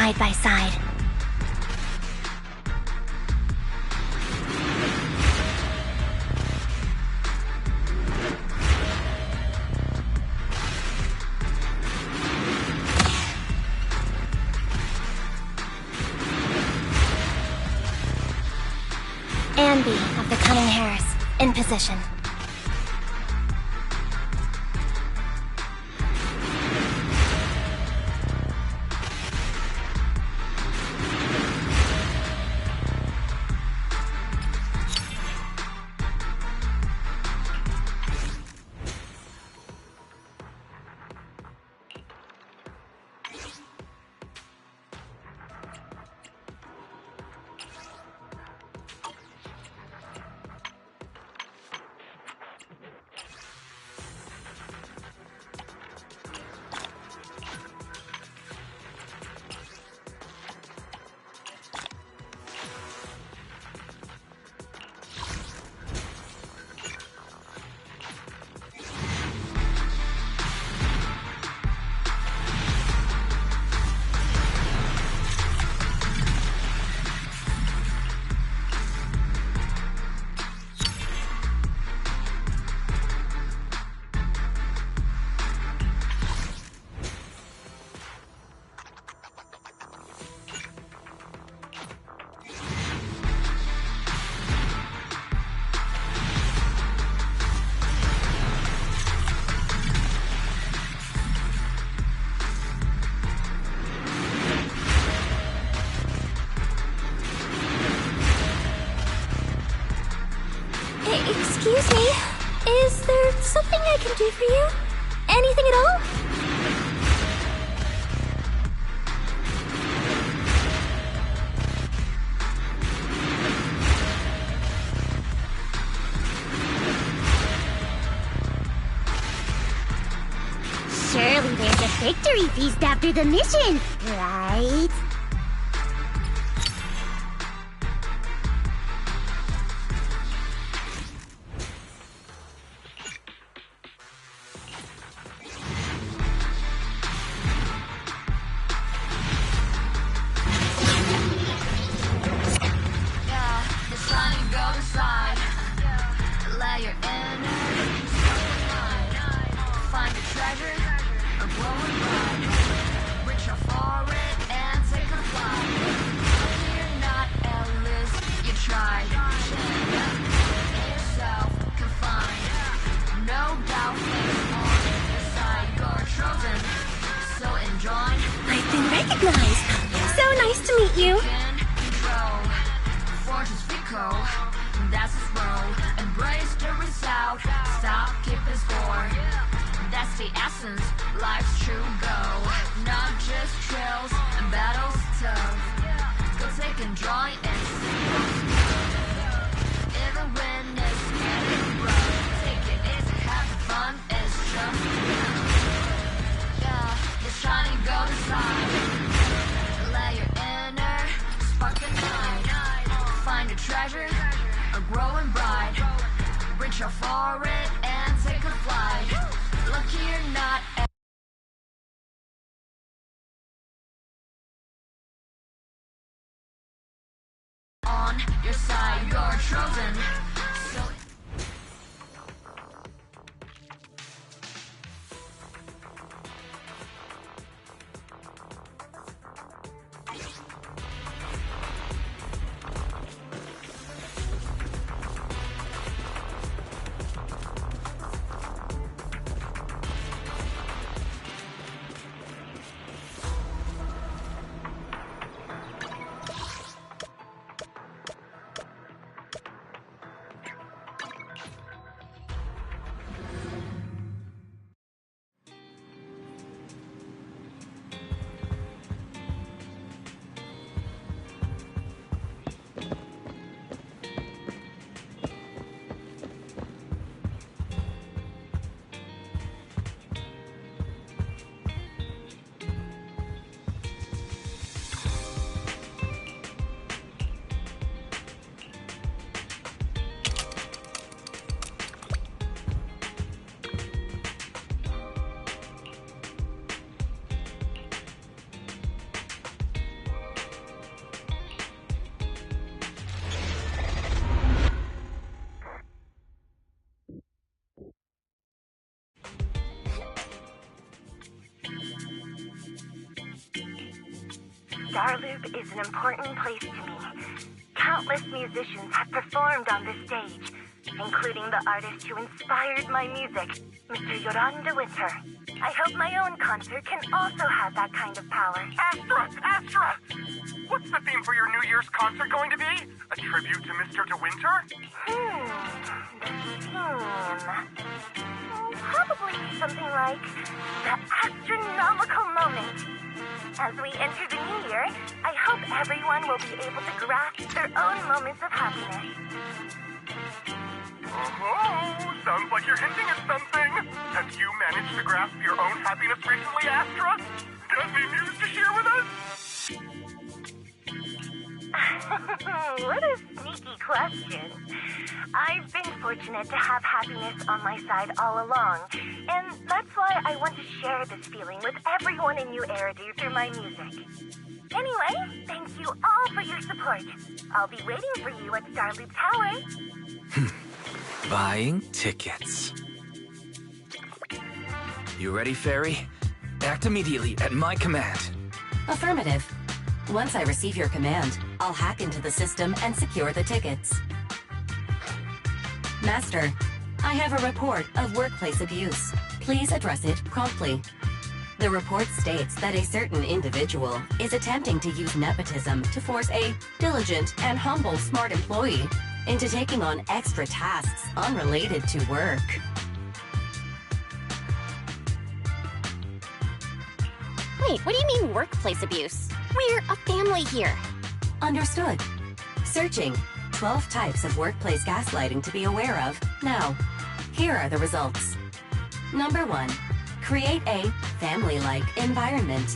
side by side. Ambi of the Cunning Hares, in position. Excuse me, is there something I can do for you? Anything at all? Surely there's a victory feast after the mission, right? I've been recognized. So nice to meet you. That's his role. Embrace the result. Stop keeping score. That's the essence. Life's true goal. Not just trails and battles tough. Go take and joy and sing. Even when it's getting rough, take it easy, have fun. It's just enough. Yeah, it's shining golden side. Let your inner spark ignite. Find a treasure, a growing bright. Reach out for it and take a flight. Lucky or not. On your side, you're chosen. So Starloop is an important place to me. Countless musicians have performed on this stage, including the artist who inspired my music, Mr. Yoran de Winter. I hope my own concert can also have that kind of power. Astra! What's the theme for your New Year's concert going to be? A tribute to Mr. De Winter? The theme... Probably something like the astronomical moment. As we enter the new year, I hope everyone will be able to grasp their own moments of happiness. Oh, sounds like you're hinting at something. Have you managed to grasp your own happiness recently, Astra? Any news to share with us? What a sneaky question. I've been fortunate to have happiness on my side all along, and that's why I want to share this feeling with everyone in New Eridu through my music. Anyway, thank you all for your support. I'll be waiting for you at Starloop Tower. Buying tickets. You ready, Fairy? Act immediately at my command. Affirmative. Once I receive your command, I'll hack into the system and secure the tickets. Master, I have a report of workplace abuse. Please address it promptly. The report states that a certain individual is attempting to use nepotism to force a diligent and humble smart employee into taking on extra tasks unrelated to work. Wait, what do you mean workplace abuse? We're a family here. Understood. Searching. 12 types of workplace gaslighting to be aware of. Now, here are the results. Number 1. Create a family-like environment.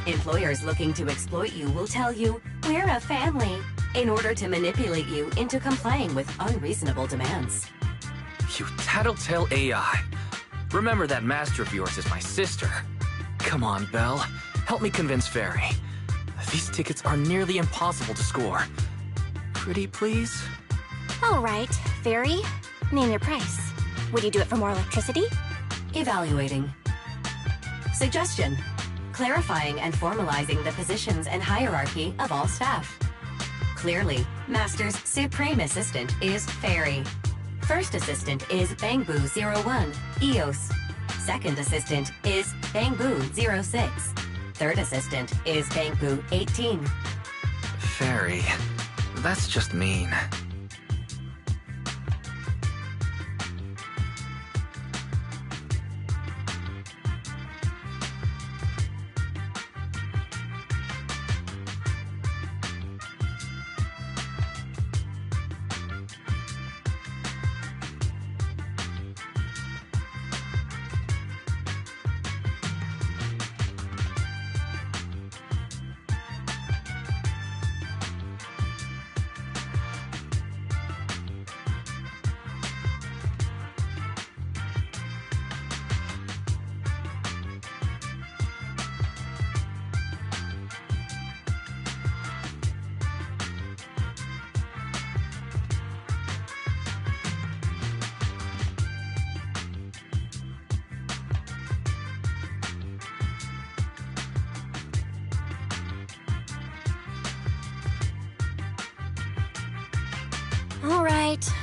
Employers looking to exploit you will tell you, "We're a family," in order to manipulate you into complying with unreasonable demands. You tattletale AI. Remember that master of yours is my sister. Come on, Belle. Help me convince Fairy. These tickets are nearly impossible to score. Pretty, please? All right, Fairy. Name your price. Would you do it for more electricity? Evaluating. Suggestion. Clarifying and formalizing the positions and hierarchy of all staff. Clearly, Master's Supreme Assistant is Fairy. First Assistant is Bangbu01, EOS. Second Assistant is Bangbu06. Third Assistant is Bangbu18. Fairy, that's just mean.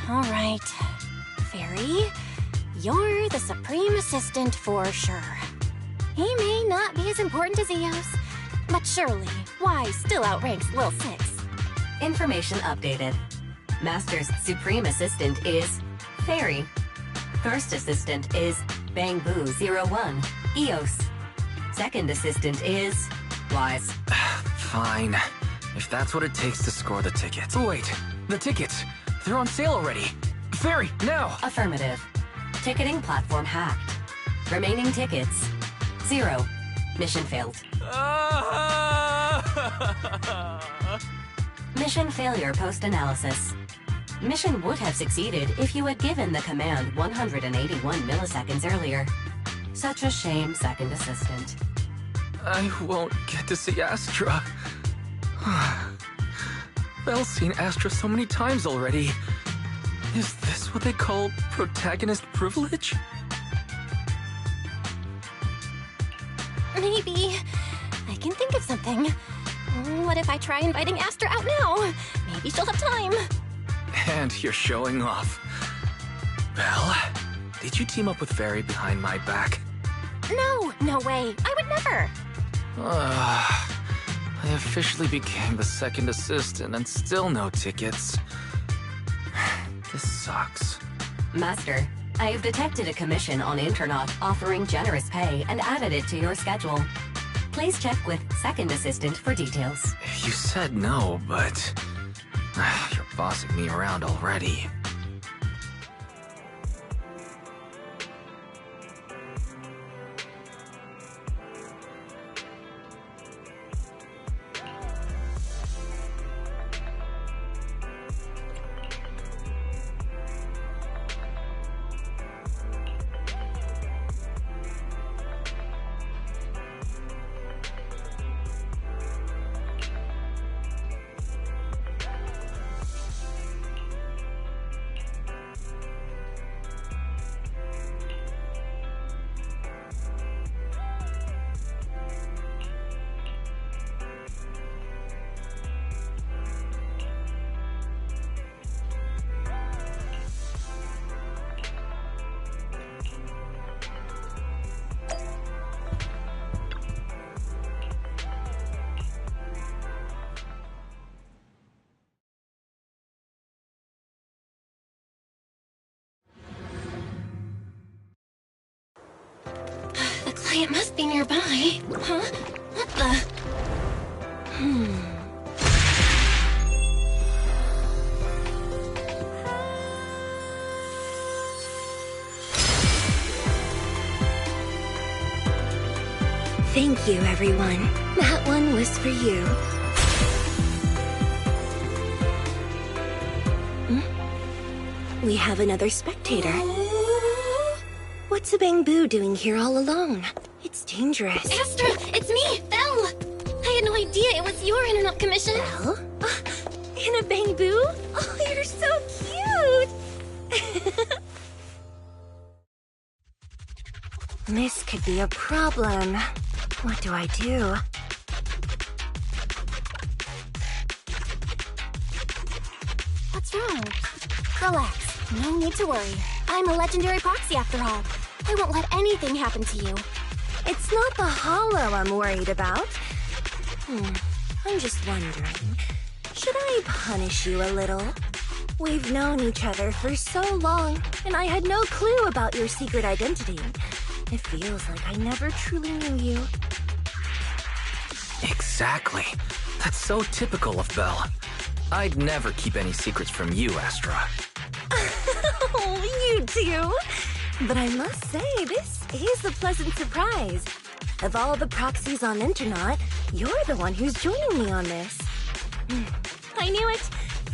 All right. Fairy, you're the Supreme Assistant for sure. He may not be as important as Eos, but surely Y still outranks Lil 6. Information updated. Master's Supreme Assistant is Fairy. First Assistant is Bangbu01, EOS. Second Assistant is Wise. Fine. If that's what it takes to score the tickets. Oh, wait, the tickets. They're on sale already. Fairy, now! Affirmative. Ticketing platform hacked. Remaining tickets, 0. Mission failed. Mission failure post-analysis. Mission would have succeeded if you had given the command 181 milliseconds earlier. Such a shame, Second Assistant. I won't get to see Astra. Belle's seen Astra so many times already. Is this what they call protagonist privilege? Maybe. I can think of something. What if I try inviting Astro out now? Maybe she'll have time. And you're showing off. Belle, did you team up with Fairy behind my back? No way. I would never. I officially became the second assistant and still no tickets. This sucks. Master, I have detected a commission on Internaut offering generous pay and added it to your schedule. Please check with second assistant for details. You said no, but you're bossing me around already. The client must be nearby. Huh? What the? Thank you, everyone. That one was for you. We have another spectator. What's a bamboo doing here all alone? It's dangerous. Astro, it's me, Belle. I had no idea it was your internet commission. Belle? In a bamboo? Oh, you're so cute! This could be a problem. What do I do? What's wrong? Relax. No need to worry. I'm a legendary proxy after all. I won't let anything happen to you. It's not the hollow I'm worried about. I'm just wondering, should I punish you a little? We've known each other for so long, and I had no clue about your secret identity. It feels like I never truly knew you. Exactly. That's so typical of Belle. I'd never keep any secrets from you, Astra. Oh, you too. But I must say, this is a pleasant surprise. Of all the proxies on Internaut, you're the one who's joining me on this. I knew it.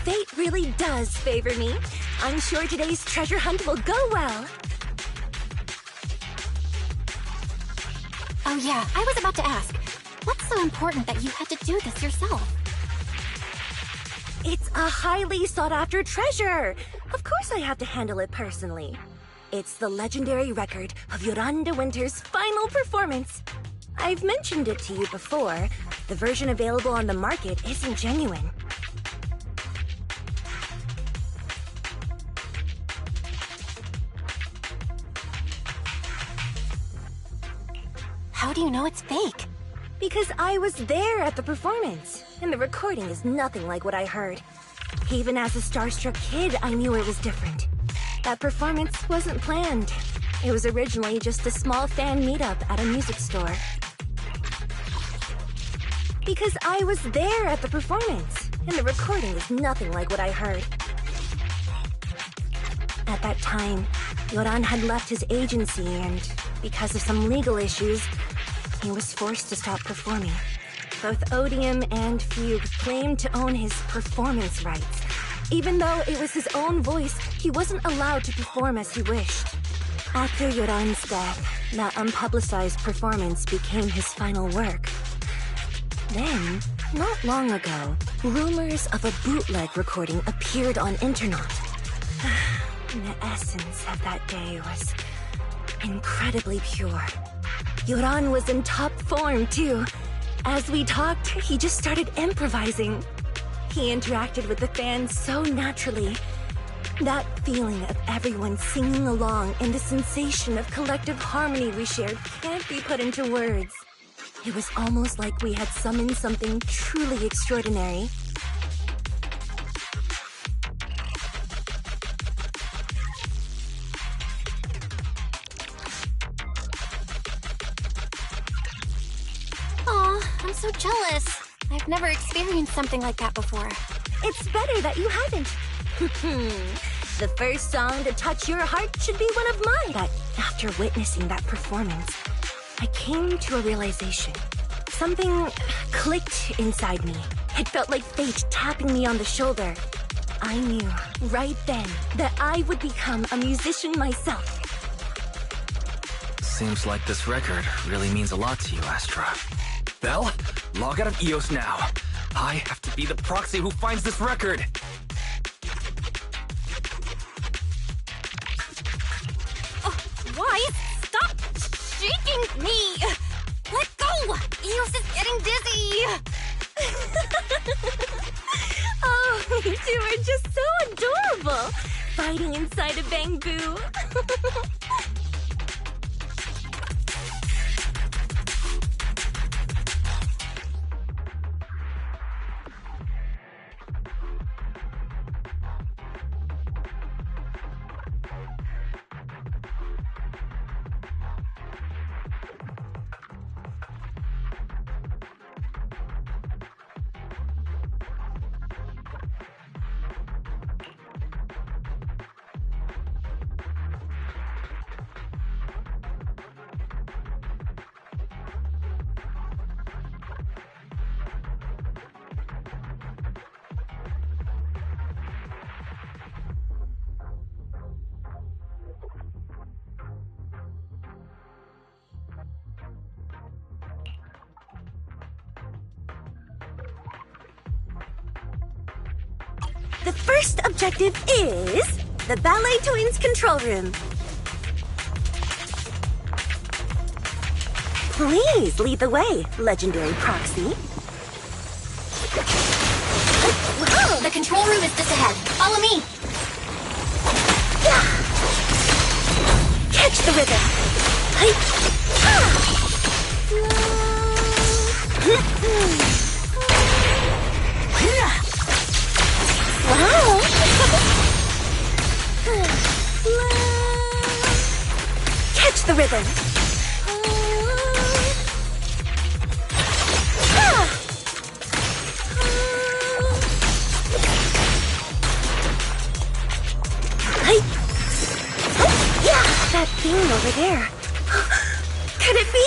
Fate really does favor me. I'm sure today's treasure hunt will go well. Oh yeah, I was about to ask. What's so important that you had to do this yourself? It's a highly sought-after treasure. Of course I have to handle it personally. It's the legendary record of Yoran de Winter's final performance. I've mentioned it to you before. The version available on the market isn't genuine. How do you know it's fake? Because I was there at the performance, and the recording is nothing like what I heard. Even as a starstruck kid, I knew it was different. That performance wasn't planned. It was originally just a small fan meetup at a music store. Because I was there at the performance, and the recording is nothing like what I heard. At that time, Yoran had left his agency, and because of some legal issues, he was forced to stop performing. Both Odium and Fugue claimed to own his performance rights. Even though it was his own voice, he wasn't allowed to perform as he wished. After Yoran's death, that unpublicized performance became his final work. Then, not long ago, rumors of a bootleg recording appeared on Internaut. The essence of that day was incredibly pure. Yoran was in top form, too. As we talked, he just started improvising. He interacted with the fans so naturally. That feeling of everyone singing along and the sensation of collective harmony we shared can't be put into words. It was almost like we had summoned something truly extraordinary. Aw, I'm so jealous. I've never experienced something like that before. It's better that you haven't. The first song to touch your heart should be one of mine. But after witnessing that performance, I came to a realization. Something clicked inside me. It felt like fate tapping me on the shoulder. I knew right then that I would become a musician myself. Seems like this record really means a lot to you, Astra. Belle, log out of EOS now. I have to be the proxy who finds this record. Why? Stop shaking me! Let go! Eos is getting dizzy! Oh, you two are just so adorable! Fighting inside a bamboo. The first objective is the Ballet Twins control room. Please lead the way, legendary proxy. The control room is just ahead. Follow me! Catch the rhythm. Wow! Catch the rhythm. That thing over there. Could it be?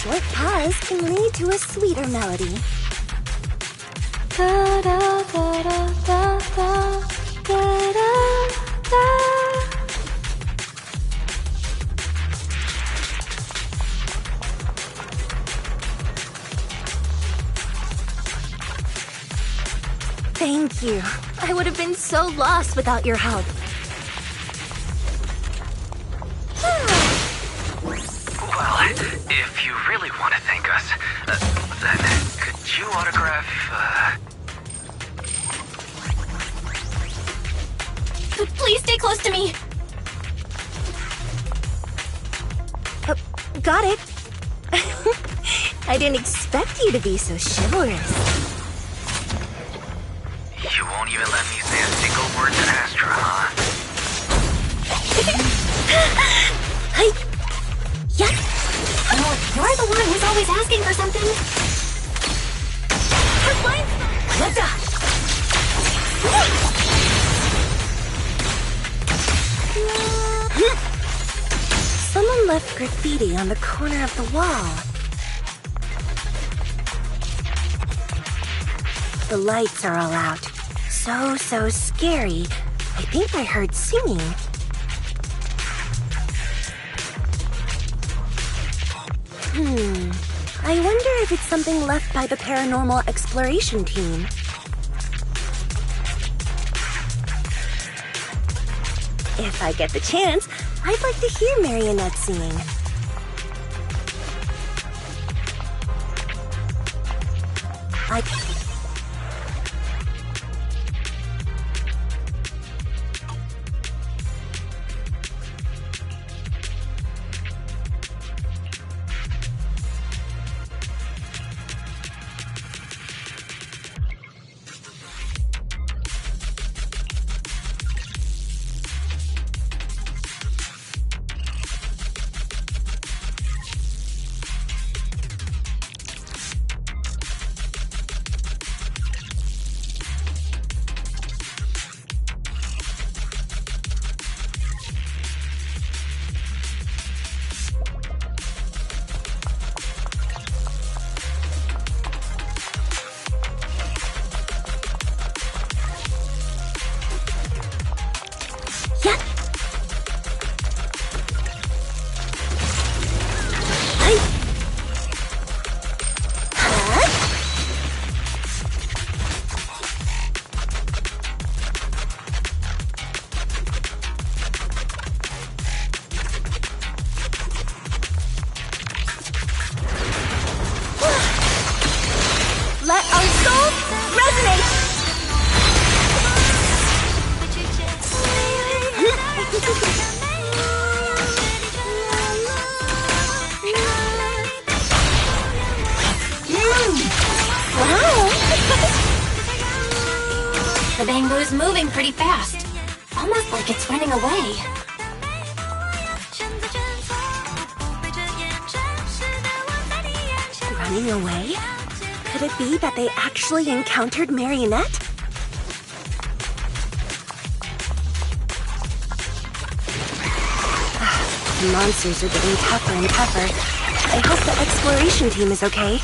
short pause can lead to a sweeter melody. Thank you. I would have been so lost without your help. Well, if you really want to thank us, then could you autograph, Please stay close to me. Got it. I didn't expect you to be so chivalrous. You won't even let me say a single word to Astra, huh? Hey. Yeah. Oh, you're the one who's always asking for something. Lift up. Someone left graffiti on the corner of the wall. The lights are all out. So scary. I think I heard singing. I wonder if it's something left by the paranormal exploration team. If I get the chance, I'd like to hear Marionette singing. Let our souls resonate! Wow! The bamboo's moving pretty fast. Almost like it's running away. Running away? Could it be that they actually encountered Marionette? The monsters are getting tougher and tougher. I hope the exploration team is okay.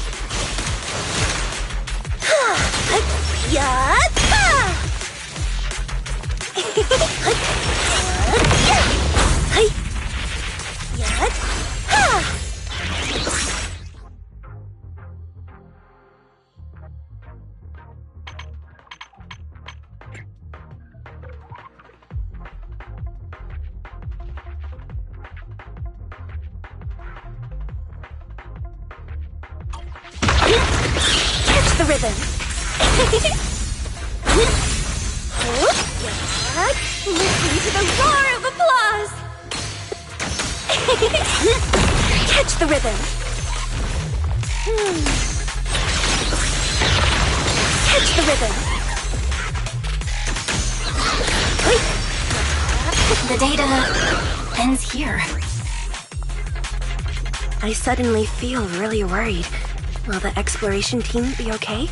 Catch the rhythm. Listen to the roar of applause. Catch the rhythm. Catch the rhythm. The data ends here. I suddenly feel really worried. Will the exploration team be okay?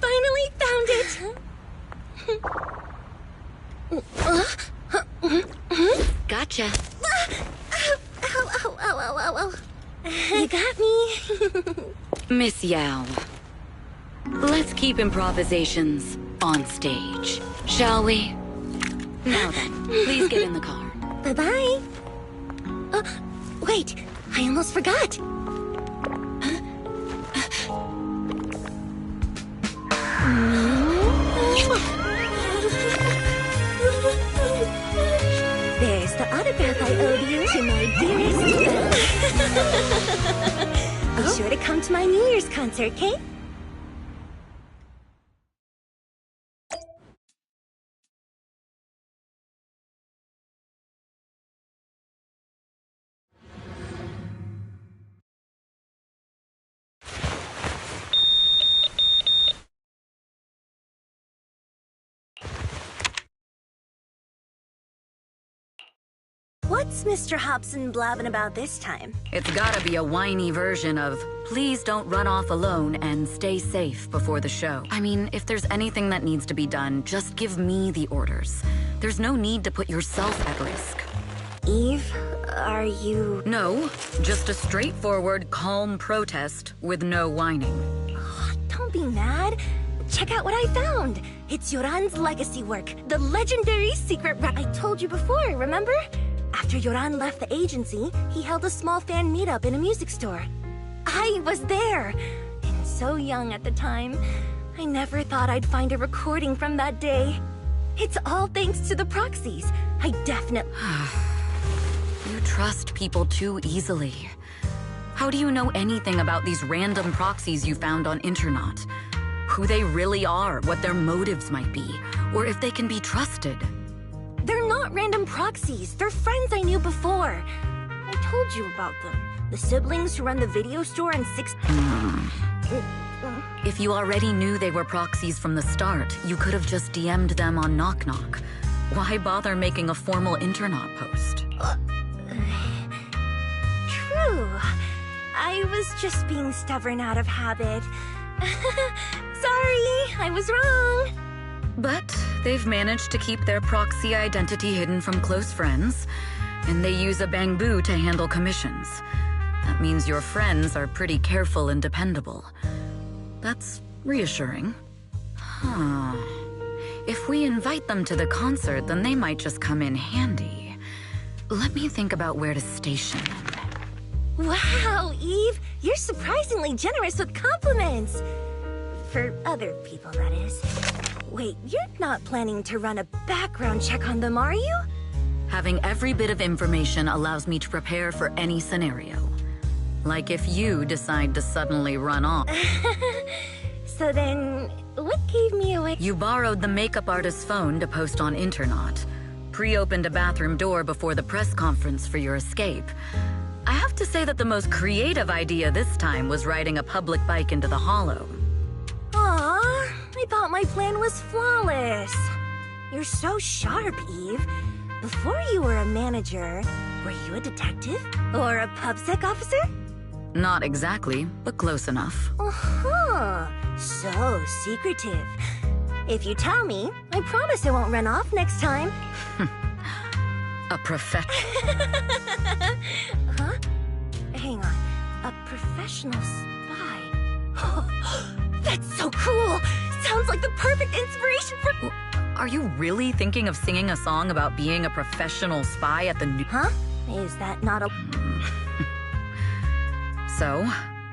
Finally found it! Gotcha. Ow. You got me. Miss Yao, let's keep improvisations on stage, shall we? Now then, please get in the car. Bye-bye. Wait, I almost forgot. There's the autograph I owed you to my dearest Belle. Be sure to come to my New Year's concert, okay? What's Mr. Hobson blabbing about this time? It's gotta be a whiny version of, please don't run off alone and stay safe before the show. I mean, if there's anything that needs to be done, just give me the orders. There's no need to put yourself at risk. Eve, are you... No, just a straightforward, calm protest with no whining. Oh, don't be mad. Check out what I found. It's Yoran's legacy work, the legendary secret rap I told you before, remember? After Yoran left the agency, he held a small fan meetup in a music store. I was there, and so young at the time. I never thought I'd find a recording from that day. It's all thanks to the proxies. I definitely... You trust people too easily. How do you know anything about these random proxies you found on Internet? Who they really are, what their motives might be, or if they can be trusted? They're not random proxies. They're friends I knew before. I told you about them. The siblings who run the video store in 6... If you already knew they were proxies from the start, you could have just DM'd them on Knock Knock. Why bother making a formal internet post? True. I was just being stubborn out of habit. Sorry, I was wrong. But they've managed to keep their proxy identity hidden from close friends, and they use a bamboo to handle commissions. That means your friends are pretty careful and dependable. That's reassuring. Huh. If we invite them to the concert, then they might just come in handy. Let me think about where to station them. Wow, Eve, you're surprisingly generous with compliments. For other people, that is. Wait, you're not planning to run a background check on them, are you? Having every bit of information allows me to prepare for any scenario. Like if you decide to suddenly run off. So then, what gave me away? You borrowed the makeup artist's phone to post on Internet. Pre-opened a bathroom door before the press conference for your escape. I have to say that the most creative idea this time was riding a public bike into the hollow. Aw, I thought my plan was flawless. You're so sharp, Eve. Before you were a manager, were you a detective? Or a PubSec officer? Not exactly, but close enough. Uh-huh. So secretive. If you tell me, I promise I won't run off next time. A Huh? Hang on. A professional spy. That's so cool! Sounds like the perfect inspiration for... Are you really thinking of singing a song about being a professional spy at the new... Huh? Is that not a... So,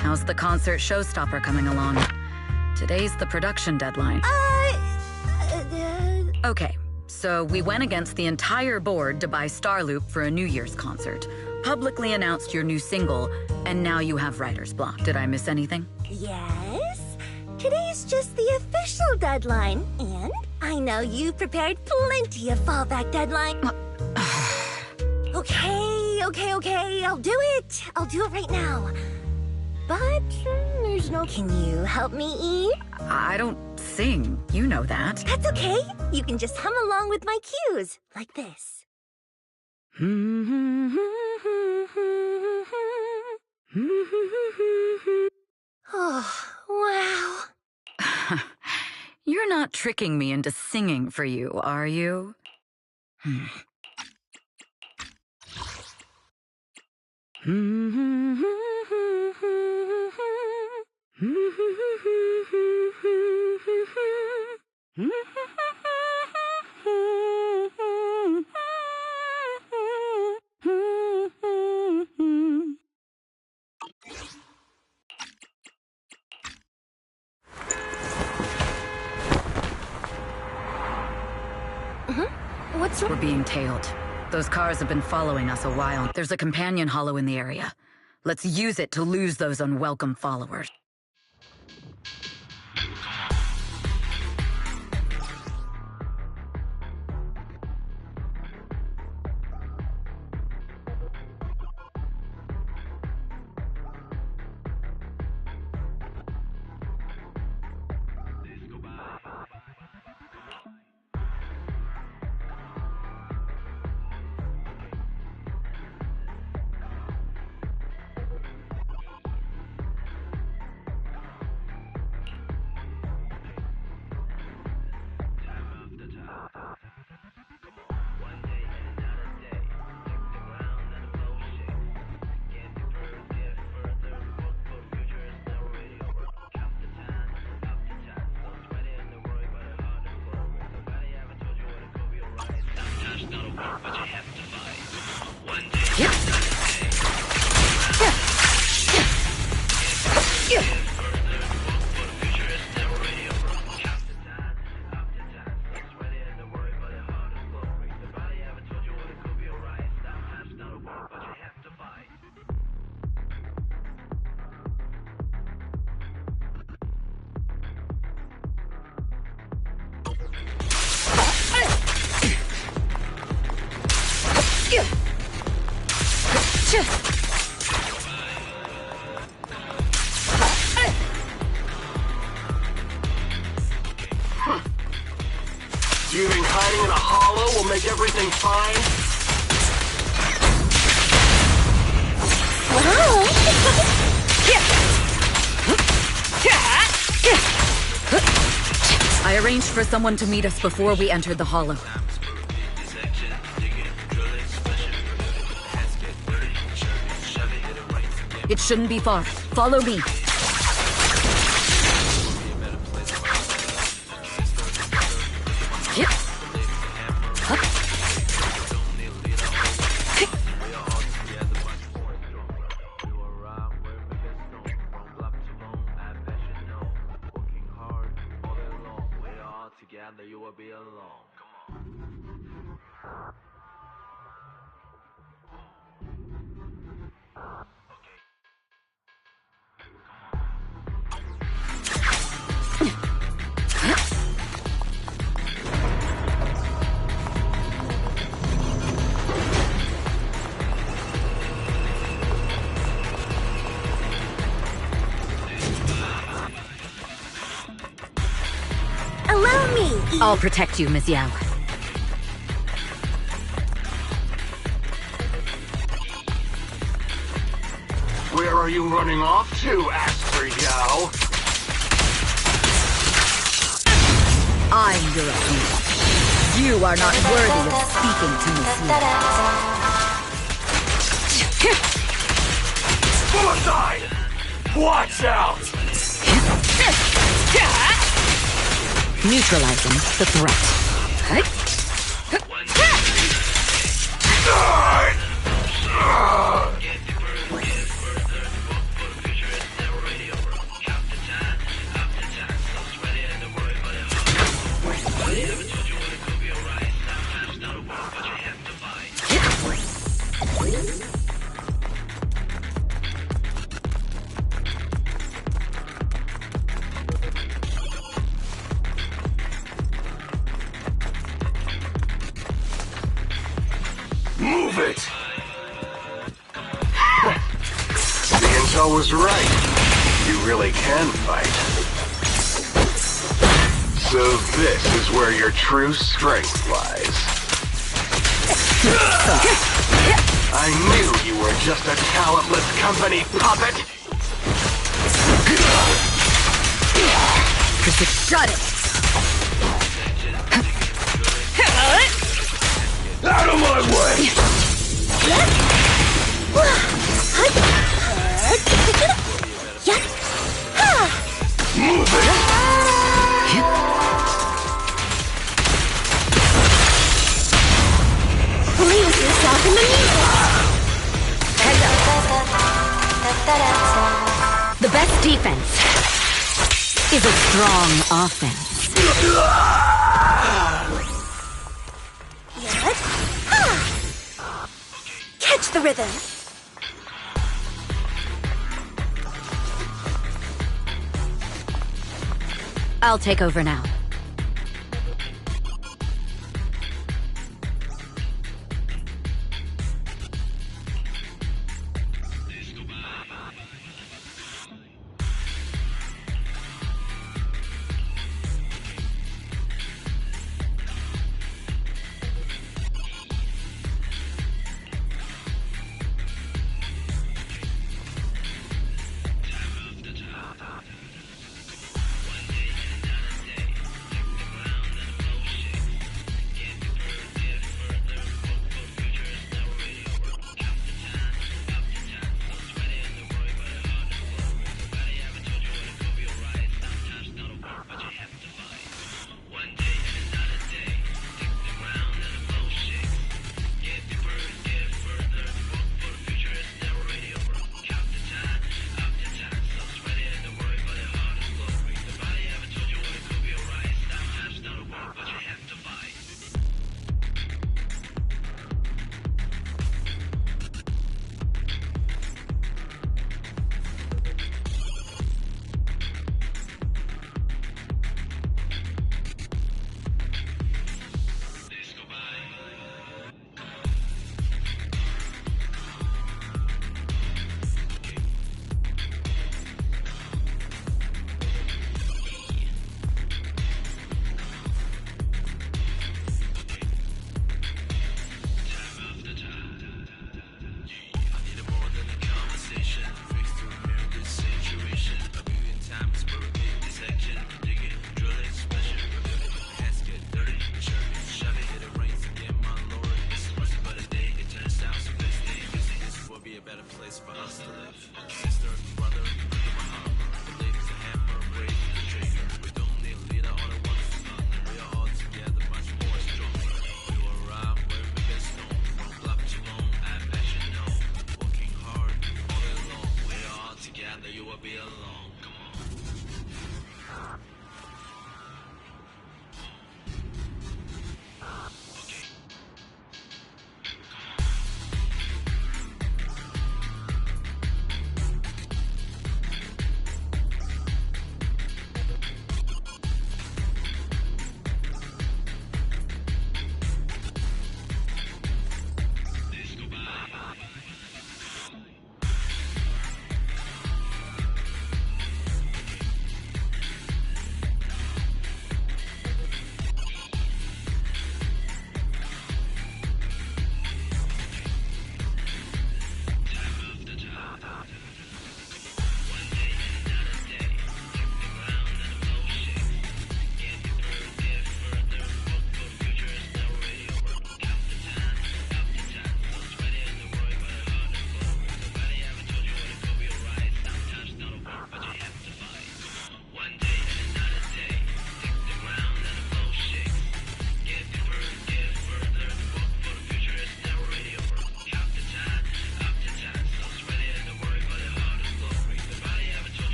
how's the concert showstopper coming along? Today's the production deadline. Okay, so we went against the entire board to buy Starloop for a New Year's concert, publicly announced your new single, and now you have writer's block. Did I miss anything? Yes? Today's just the official deadline, and I know you prepared plenty of fallback deadline. Okay, I'll do it. I'll do it right now. But there's no... Can you help me, Eve? I don't sing. You know that. That's okay. You can just hum along with my cues, like this. Oh, wow. You're not tricking me into singing for you, are you? What's wrong? We're being tailed. Those cars have been following us a while. There's a companion hollow in the area. Let's use it to lose those unwelcome followers. Do you think hiding in a hollow will make everything fine? I arranged for someone to meet us before we entered the hollow. It shouldn't be far. Follow me. Allow me! I'll protect you, Ms. Yao. Where are you running off to, Astro Yao? I'm your opponent. You are not worthy of speaking to Ms. Yao. Pull aside! Watch out! Neutralizing the threat. Move it! The intel was right. You really can fight. So this is where your true strength lies. I knew you were just a talentless company puppet! Shut it! Out of my way! Move it! Lose yourself in the music! The best defense is a strong offense. Catch the rhythm! I'll take over now.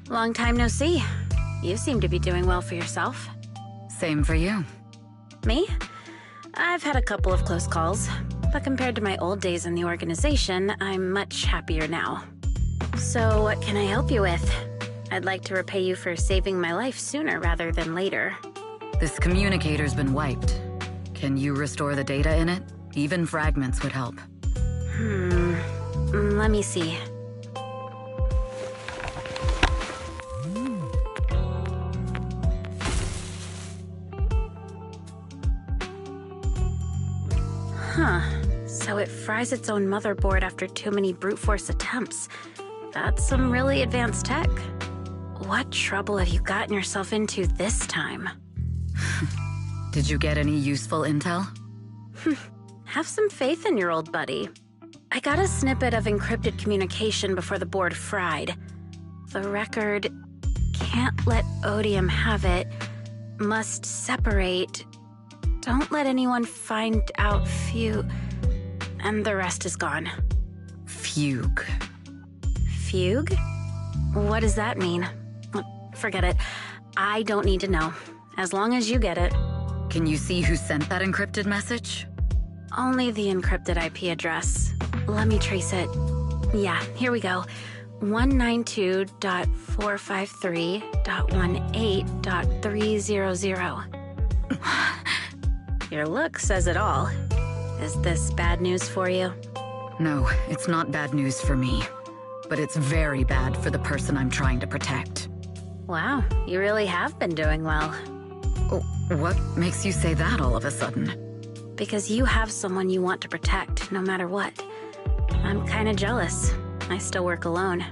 Long time no see. You seem to be doing well for yourself. Same for you. Me? I've had a couple of close calls, but compared to my old days in the organization, I'm much happier now. So what can I help you with? I'd like to repay you for saving my life sooner rather than later. This communicator's been wiped. Can you restore the data in it? Even fragments would help. Let me see. So it fries its own motherboard after too many brute force attempts. That's some really advanced tech. What trouble have you gotten yourself into this time? Did you get any useful intel? Have some faith in your old buddy. I got a snippet of encrypted communication before the board fried. The record can't let Odium have it. Must separate. Don't let anyone find out and the rest is gone. Fugue. Fugue? What does that mean? Forget it. I don't need to know. As long as you get it. Can you see who sent that encrypted message? Only the encrypted IP address. Let me trace it. Yeah, here we go. 192.453.18.300. Your look says it all. Is this bad news for you? No, it's not bad news for me. But it's very bad for the person I'm trying to protect. Wow, you really have been doing well. Oh, what makes you say that all of a sudden? Because you have someone you want to protect, no matter what. I'm kinda jealous. I still work alone.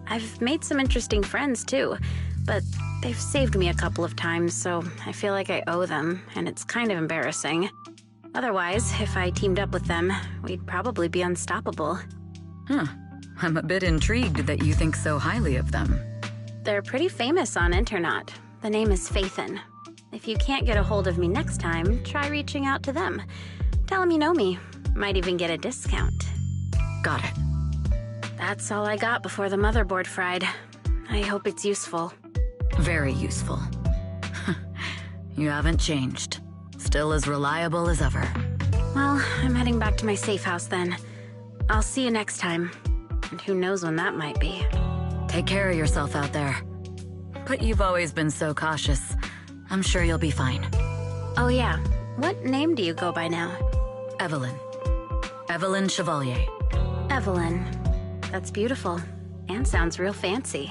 I've made some interesting friends, too. But they've saved me a couple of times, so I feel like I owe them, and it's kind of embarrassing. Otherwise, if I teamed up with them, we'd probably be unstoppable. I'm a bit intrigued that you think so highly of them. They're pretty famous on Internet. The name is Faithin. If you can't get a hold of me next time, try reaching out to them. Tell them you know me. Might even get a discount. Got it. That's all I got before the motherboard fried. I hope it's useful. Very useful. You haven't changed. Still as reliable as ever. Well, I'm heading back to my safe house then. I'll see you next time. And who knows when that might be. Take care of yourself out there. But you've always been so cautious. I'm sure you'll be fine. Oh yeah, what name do you go by now? Evelyn. Evelyn Chevalier. Evelyn. That's beautiful. And sounds real fancy.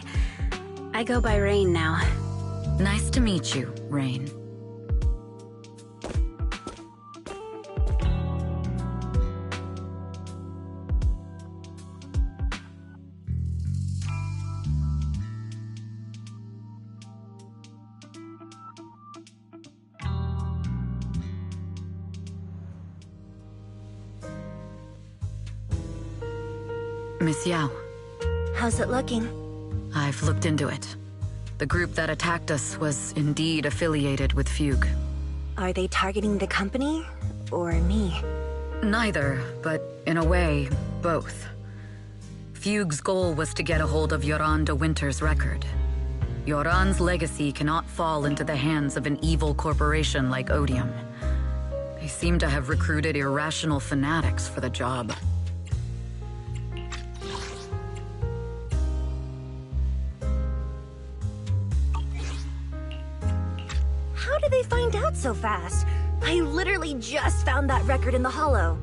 I go by Rain now. Nice to meet you, Rain. Miss Yao. How's it looking? I've looked into it. The group that attacked us was indeed affiliated with Fugue. Are they targeting the company or me? Neither, but in a way, both. Fugue's goal was to get a hold of Yoran de Winter's record. Yoran's legacy cannot fall into the hands of an evil corporation like Odium. They seem to have recruited irrational fanatics for the job. How did they find out so fast? I literally just found that record in the hollow.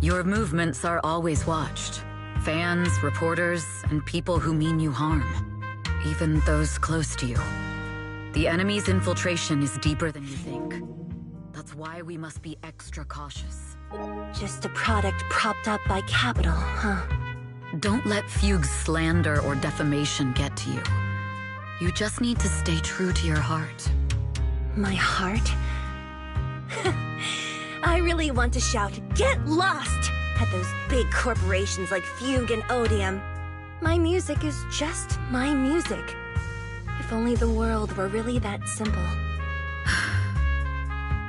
Your movements are always watched. Fans, reporters, and people who mean you harm. Even those close to you. The enemy's infiltration is deeper than you think. That's why we must be extra cautious. Just a product propped up by capital, huh? Don't let Fugue's slander or defamation get to you. You just need to stay true to your heart. My heart? I really want to shout, "Get lost!" at those big corporations like Fugue and Odium. My music is just my music. If only the world were really that simple.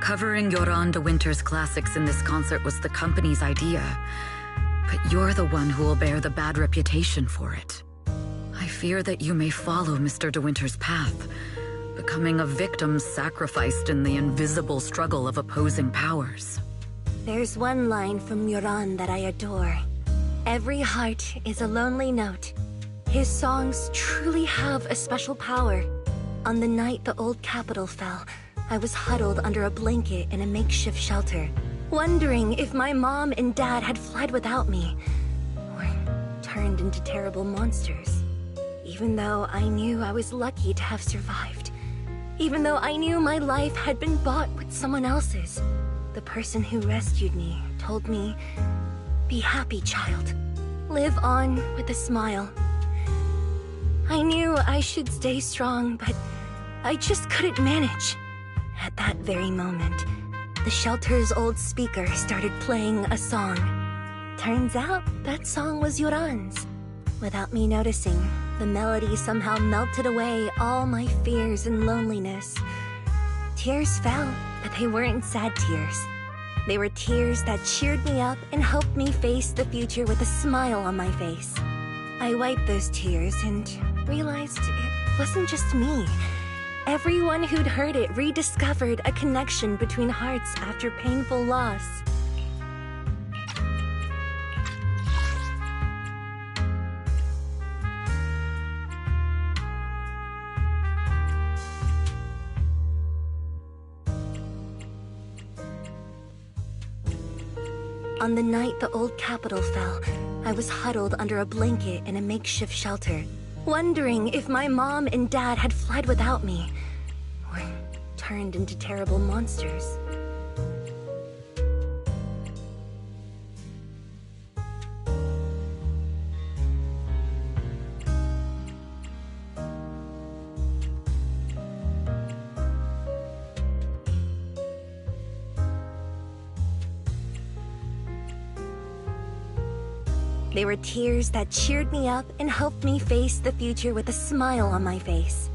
Covering Yoran de Winter's classics in this concert was the company's idea. But you're the one who will bear the bad reputation for it. I fear that you may follow Mr. De Winter's path, becoming a victim sacrificed in the invisible struggle of opposing powers. There's one line from Yoran that I adore. Every heart is a lonely note. His songs truly have a special power. On the night the old capital fell, I was huddled under a blanket in a makeshift shelter, wondering if my mom and dad had fled without me, or turned into terrible monsters. Even though I knew I was lucky to have survived. Even though I knew my life had been bought with someone else's. The person who rescued me told me, "Be happy, child. Live on with a smile." I knew I should stay strong, but I just couldn't manage. At that very moment, the shelter's old speaker started playing a song. Turns out that song was Yoran's. Without me noticing, the melody somehow melted away all my fears and loneliness. Tears fell, but they weren't sad tears. They were tears that cheered me up and helped me face the future with a smile on my face. I wiped those tears and realized it wasn't just me. Everyone who'd heard it rediscovered a connection between hearts after painful loss. On the night the old capital fell, I was huddled under a blanket in a makeshift shelter, wondering if my mom and dad had fled without me, or turned into terrible monsters. They were tears that cheered me up and helped me face the future with a smile on my face.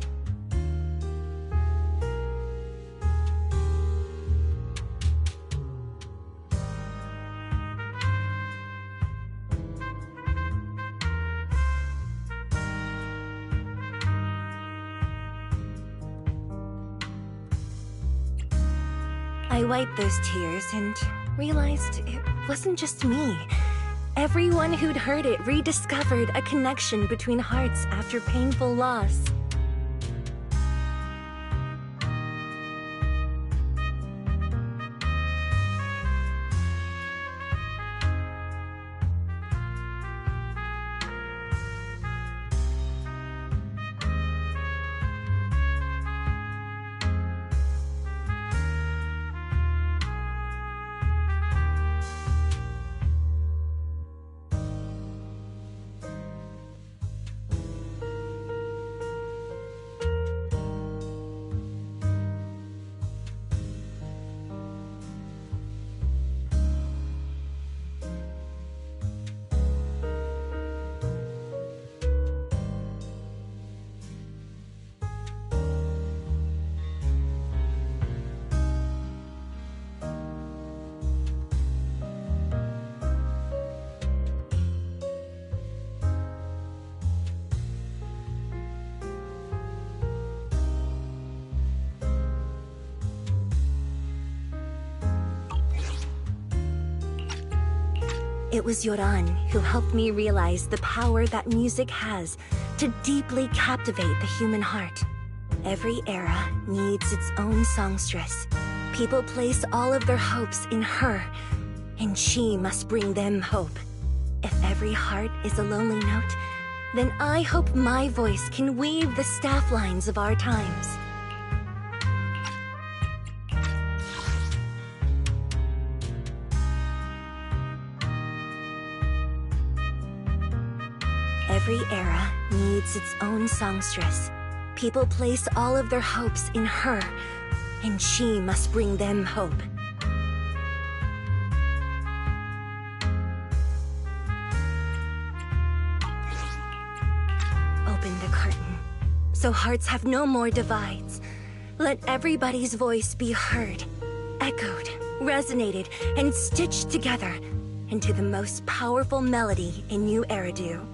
I wiped those tears and realized it wasn't just me. Everyone who'd heard it rediscovered a connection between hearts after painful loss. It was Yoran who helped me realize the power that music has to deeply captivate the human heart. Every era needs its own songstress. People place all of their hopes in her, and she must bring them hope. If every heart is a lonely note, then I hope my voice can weave the staff lines of our times. Every era needs its own songstress. People place all of their hopes in her, and she must bring them hope. Open the curtain, so hearts have no more divides. Let everybody's voice be heard, echoed, resonated, and stitched together into the most powerful melody in New Eridu.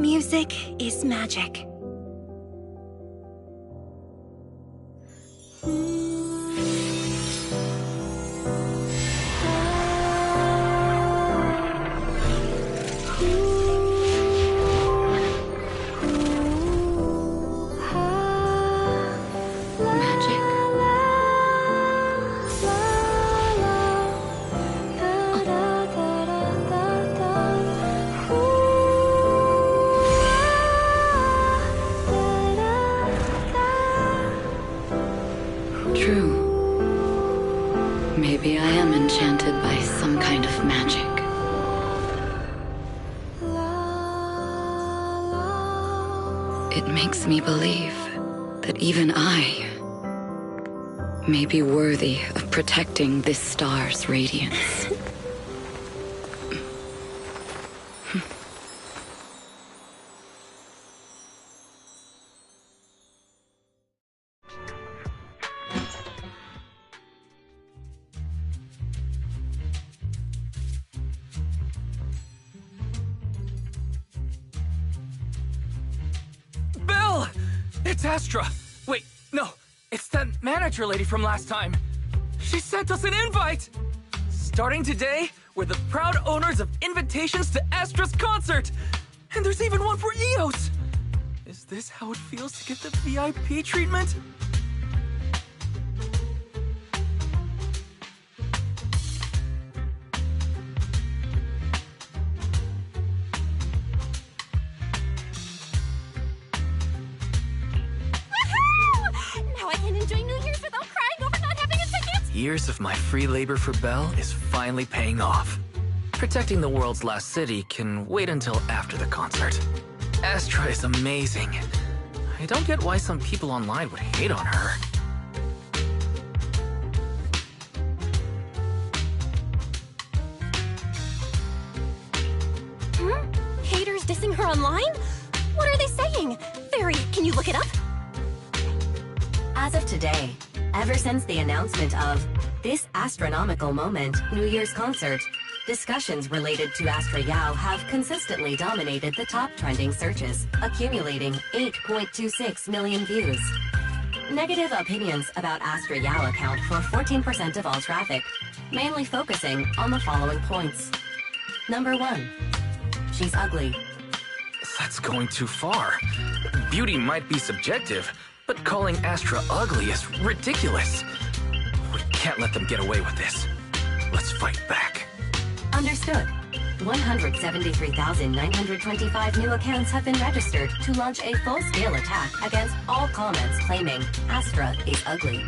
Music is magic. True. Maybe I am enchanted by some kind of magic. It makes me believe that even I may be worthy of protecting this star's radiance. Belle! It's Astra! Wait, no, it's that manager lady from last time. She sent us an invite! Starting today, we're the proud owners of invitations to Astra's concert! And there's even one for EOS! Is this how it feels to get the VIP treatment? Now I can enjoy New Year's without crying over not having a ticket! Years of my free labor for Belle is finally paying off. Protecting the world's last city can wait until after the concert. Astra is amazing. I don't get why some people online would hate on her. Haters dissing her online? What are they saying? Fairy, can you look it up? As of today, ever since the announcement of this astronomical moment, New Year's concert, discussions related to Astro Yao have consistently dominated the top trending searches, accumulating 8.26 million views. Negative opinions about Astro Yao account for 14% of all traffic, mainly focusing on the following points. Number 1. She's ugly. That's going too far. Beauty might be subjective, but calling Astra ugly is ridiculous. We can't let them get away with this. Let's fight back. Understood. 173,925 new accounts have been registered to launch a full-scale attack against all comments claiming Astra is ugly.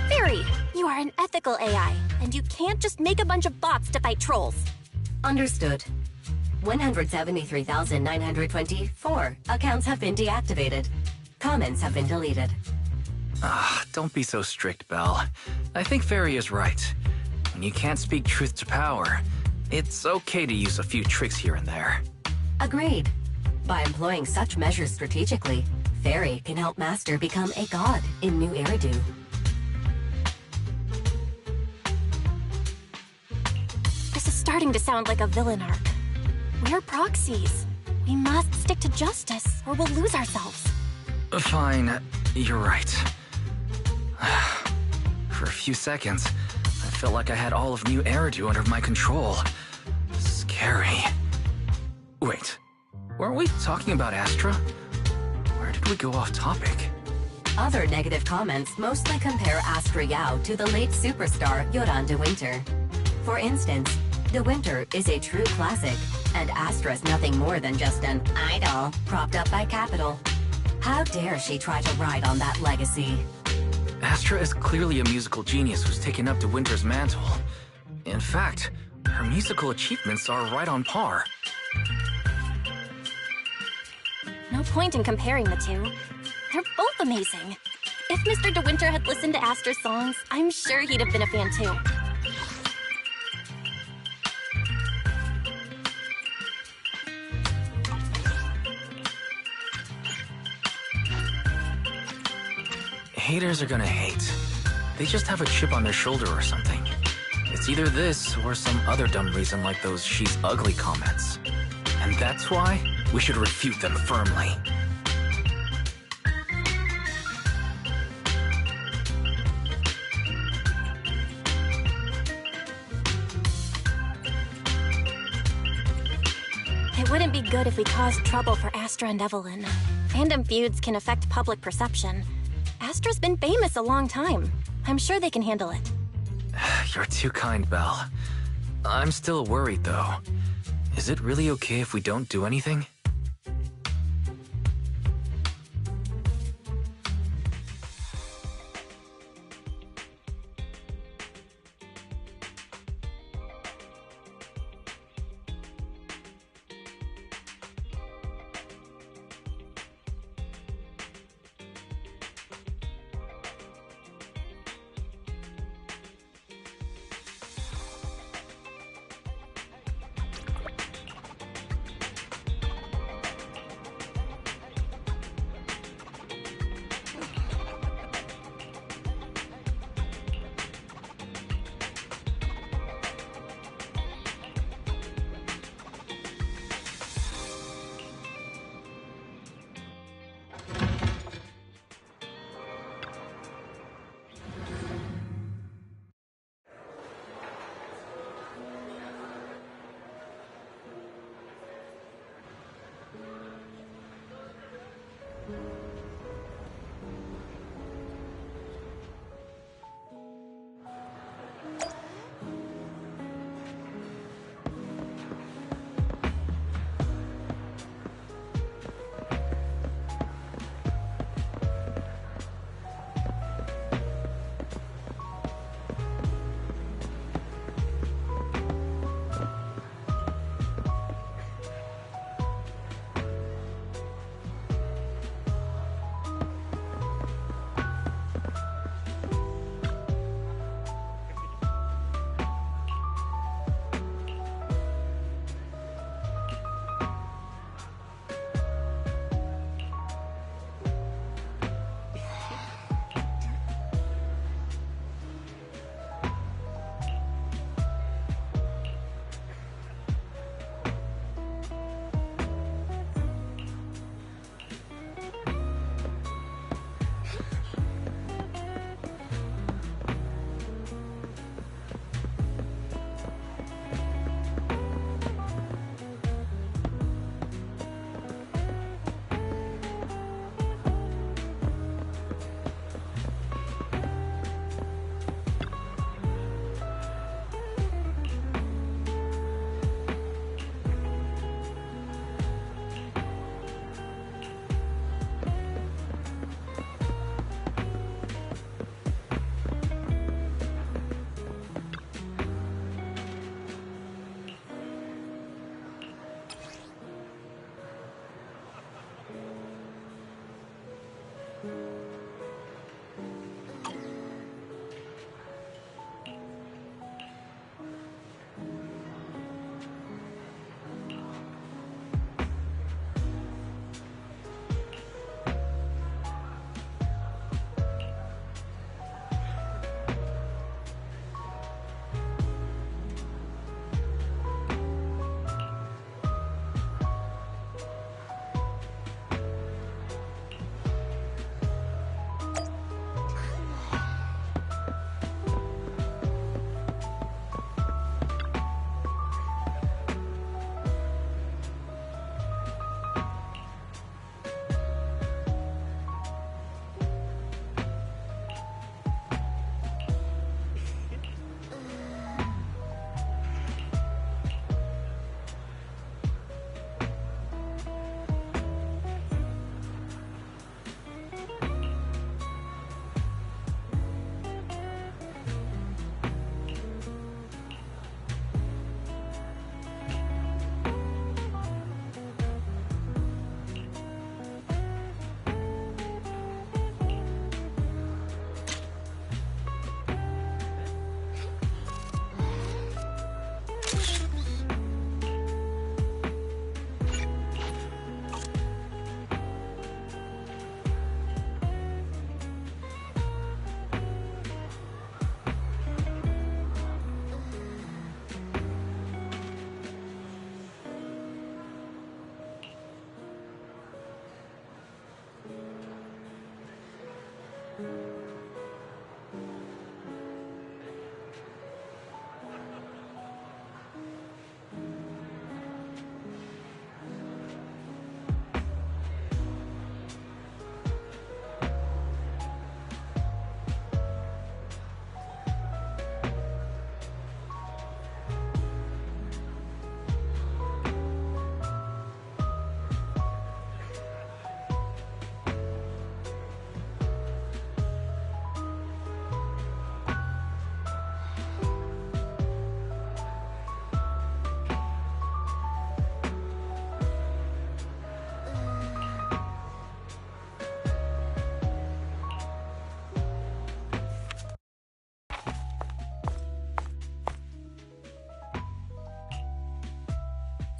Fairy, you are an ethical AI, and you can't just make a bunch of bots to fight trolls. Understood. 173,924 accounts have been deactivated. Comments have been deleted. Don't be so strict, Belle. I think Fairy is right. When you can't speak truth to power, it's okay to use a few tricks here and there. Agreed. By employing such measures strategically, Fairy can help Master become a god in New Eridu. This is starting to sound like a villain arc. We're proxies. We must stick to justice, or we'll lose ourselves. Fine, you're right. For a few seconds, I felt like I had all of New Eridu under my control. Scary. Wait, weren't we talking about Astra? Where did we go off topic? Other negative comments mostly compare Astro Yao to the late superstar Yoran de Winter. For instance, De Winter is a true classic, and Astra's nothing more than just an idol propped up by capital. How dare she try to ride on that legacy? Astra is clearly a musical genius who's taken up De Winter's mantle. In fact, her musical achievements are right on par. No point in comparing the two. They're both amazing. If Mr. De Winter had listened to Astra's songs, I'm sure he'd have been a fan too. Haters are gonna hate. They just have a chip on their shoulder or something. It's either this or some other dumb reason like those "she's ugly" comments. And that's why we should refute them firmly. It wouldn't be good if we caused trouble for Astra and Evelyn. Fandom feuds can affect public perception. Astra's been famous a long time. I'm sure they can handle it. You're too kind, Belle. I'm still worried, though. Is it really okay if we don't do anything?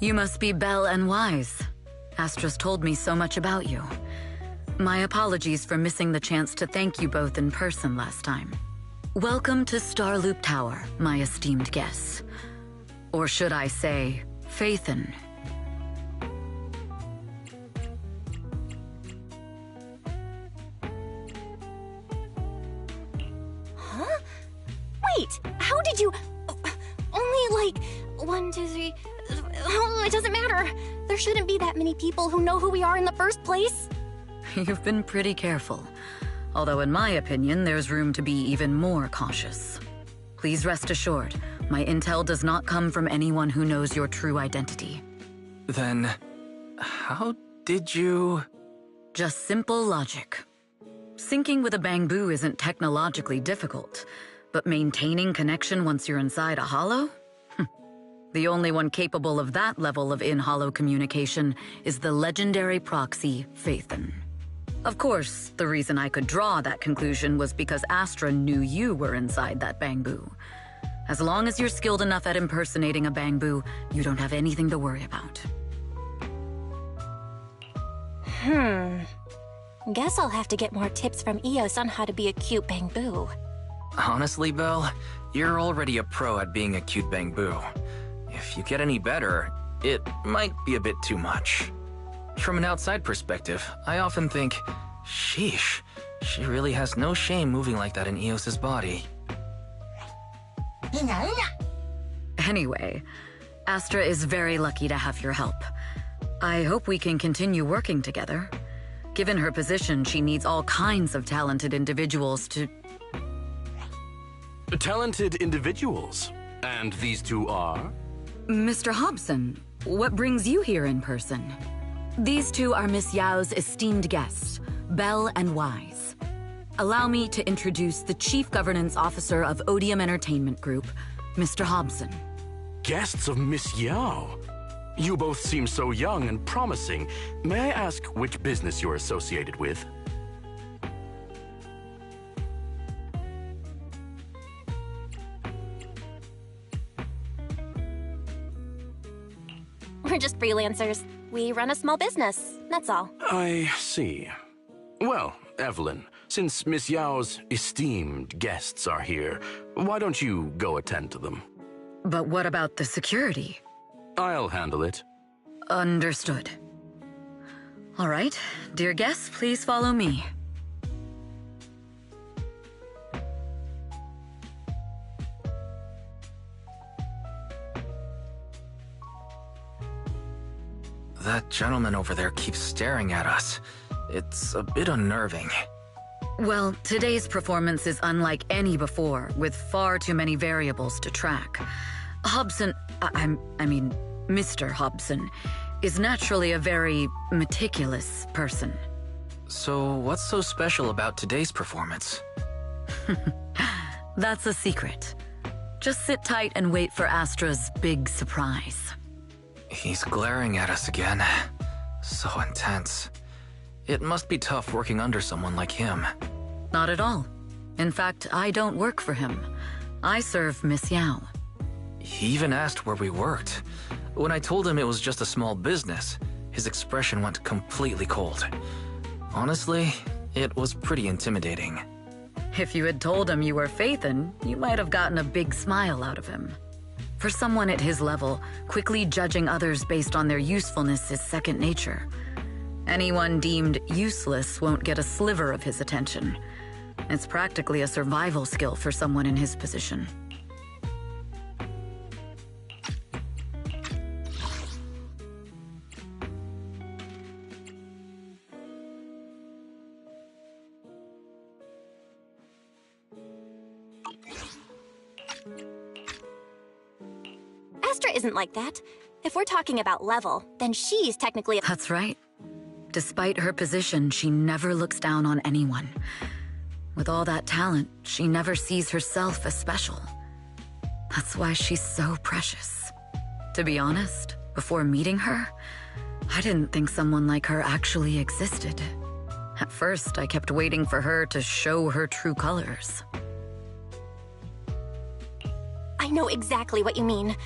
You must be Belle and Wise. Astra's told me so much about you. My apologies for missing the chance to thank you both in person last time. Welcome to Starloop Tower, my esteemed guests. Or should I say, Faithin. Huh? Wait, how did you... Only like 1, 2, 3... Oh, it doesn't matter. There shouldn't be that many people who know who we are in the first place. You've been pretty careful. Although in my opinion, there's room to be even more cautious. Please rest assured, my intel does not come from anyone who knows your true identity. Then, how did you... Just simple logic. Syncing with a bamboo isn't technologically difficult, but maintaining connection once you're inside a hollow? The only one capable of that level of in-hollow communication is the legendary proxy, Faithin. Of course, the reason I could draw that conclusion was because Astra knew you were inside that bamboo. As long as you're skilled enough at impersonating a bamboo, you don't have anything to worry about. Guess I'll have to get more tips from Eos on how to be a cute bamboo. Honestly, Belle, you're already a pro at being a cute bamboo. If you get any better, it might be a bit too much. From an outside perspective, I often think, sheesh, she really has no shame moving like that in Eos's body. Anyway, Astra is very lucky to have your help. I hope we can continue working together. Given her position, she needs all kinds of talented individuals to... Talented individuals? And these two are? Mr. Hobson, what brings you here in person? These two are Miss Yao's esteemed guests, Belle and Wise. Allow me to introduce the Chief Governance Officer of Odium Entertainment Group, Mr. Hobson. Guests of Miss Yao? You both seem so young and promising. May I ask which business you're associated with? We're just freelancers. We run a small business, that's all. I see. Well, Evelyn, since Miss Yao's esteemed guests are here, why don't you go attend to them? But what about the security? I'll handle it. Understood. All right, dear guests, please follow me. That gentleman over there keeps staring at us. It's a bit unnerving. Well, today's performance is unlike any before, with far too many variables to track. Hobson, I mean, Mr. Hobson, is naturally a very meticulous person. So what's so special about today's performance? That's a secret. Just sit tight and wait for Astra's big surprise. He's glaring at us again. So intense. It must be tough working under someone like him. Not at all. In fact, I don't work for him. I serve Miss Yao. He even asked where we worked. When I told him it was just a small business, his expression went completely cold. Honestly, it was pretty intimidating. If you had told him you were Faithin, you might have gotten a big smile out of him. For someone at his level, quickly judging others based on their usefulness is second nature. Anyone deemed useless won't get a sliver of his attention. It's practically a survival skill for someone in his position. Astra isn't like that. If we're talking about level, then she's technically a... That's right. Despite her position, she never looks down on anyone. With all that talent, she never sees herself as special. That's why she's so precious. To be honest, before meeting her, I didn't think someone like her actually existed. At first, I kept waiting for her to show her true colors. I know exactly what you mean.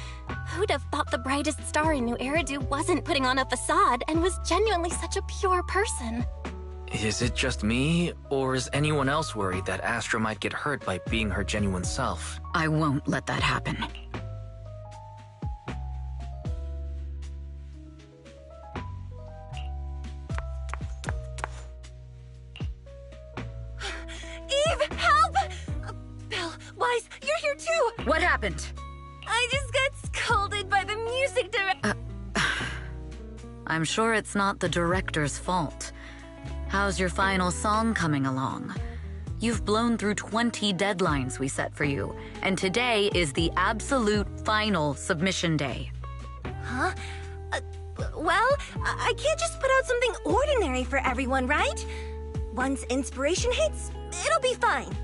Who'd have thought the brightest star in New Eridu wasn't putting on a facade and was genuinely such a pure person? Is it just me, or is anyone else worried that Astra might get hurt by being her genuine self? I won't let that happen. Eve, help! Belle, Wise, you're here too! What happened? I just got scolded by the music director. I'm sure it's not the director's fault. How's your final song coming along? You've blown through 20 deadlines we set for you, and today is the absolute final submission day. Huh? Well, I can't just put out something ordinary for everyone, right? Once inspiration hits, it'll be fine.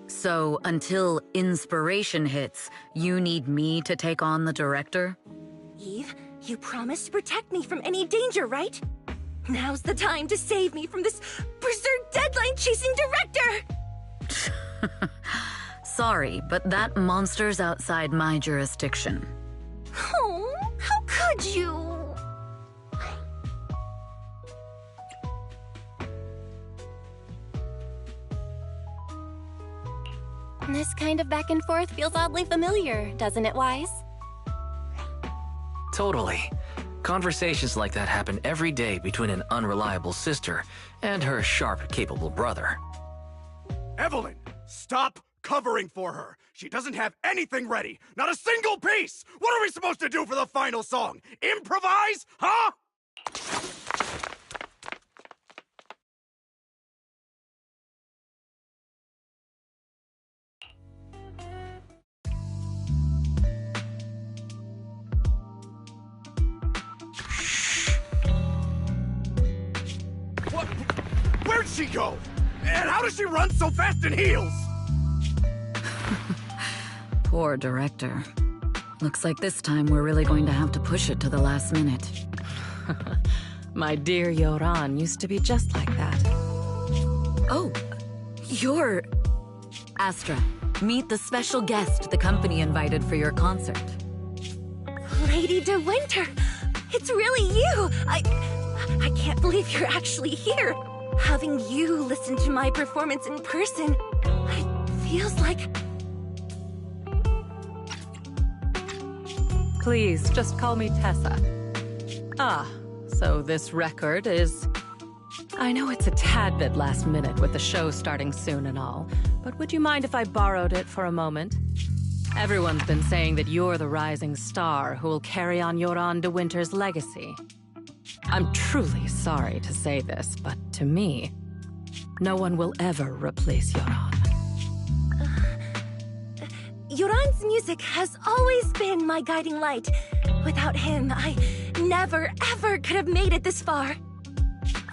So, until inspiration hits, you need me to take on the director? Eve, you promised to protect me from any danger, right? Now's the time to save me from this berserk deadline-chasing director! Sorry, but that monster's outside my jurisdiction. Oh, how could you? This kind of back and forth feels oddly familiar, doesn't it, Wise? Totally. Conversations like that happen every day between an unreliable sister and her sharp, capable brother. Evelyn, stop covering for her. She doesn't have anything ready. Not a single piece. What are we supposed to do for the final song? Improvise? Huh? What? Where'd she go? And how does she run so fast in heels? Poor director. Looks like this time we're really going to have to push it to the last minute. My dear Yoran used to be just like that. Oh, you're... Astra, meet the special guest the company invited for your concert. Lady De Winter, it's really you! I can't believe you're actually here. Having you listen to my performance in person, it feels like... Please, just call me Tessa. Ah, so this record is... I know it's a tad bit last minute with the show starting soon and all, but would you mind if I borrowed it for a moment? Everyone's been saying that you're the rising star who will carry on Yoran De Winter's legacy. I'm truly sorry to say this, but to me, no one will ever replace Yoran. Yoran's music has always been my guiding light. Without him, I never, ever could have made it this far.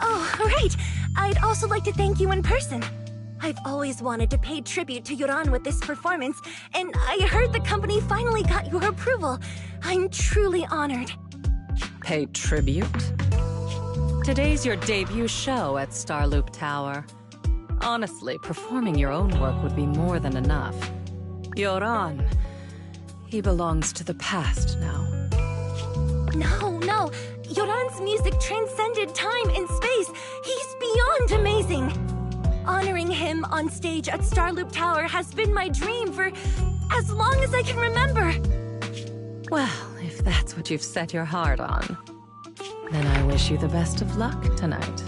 Oh, right. I'd also like to thank you in person. I've always wanted to pay tribute to Yoran with this performance, and I heard the company finally got your approval. I'm truly honored. Pay tribute? Today's your debut show at Starloop Tower. Honestly, performing your own work would be more than enough. Yoran, he belongs to the past now. No. Yoran's music transcended time and space. He's beyond amazing. Honoring him on stage at Starloop Tower has been my dream for as long as I can remember. Well, if that's what you've set your heart on, then I wish you the best of luck tonight.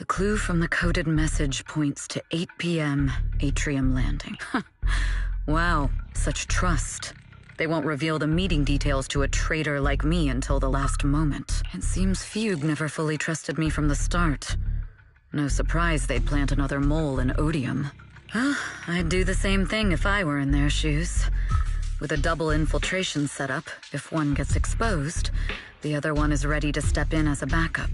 The clue from the coded message points to 8 p.m. Atrium Landing. Wow, such trust. They won't reveal the meeting details to a traitor like me until the last moment. It seems Fugue never fully trusted me from the start. No surprise they'd plant another mole in Odium. Well, I'd do the same thing if I were in their shoes. With a double infiltration setup, if one gets exposed, the other one is ready to step in as a backup.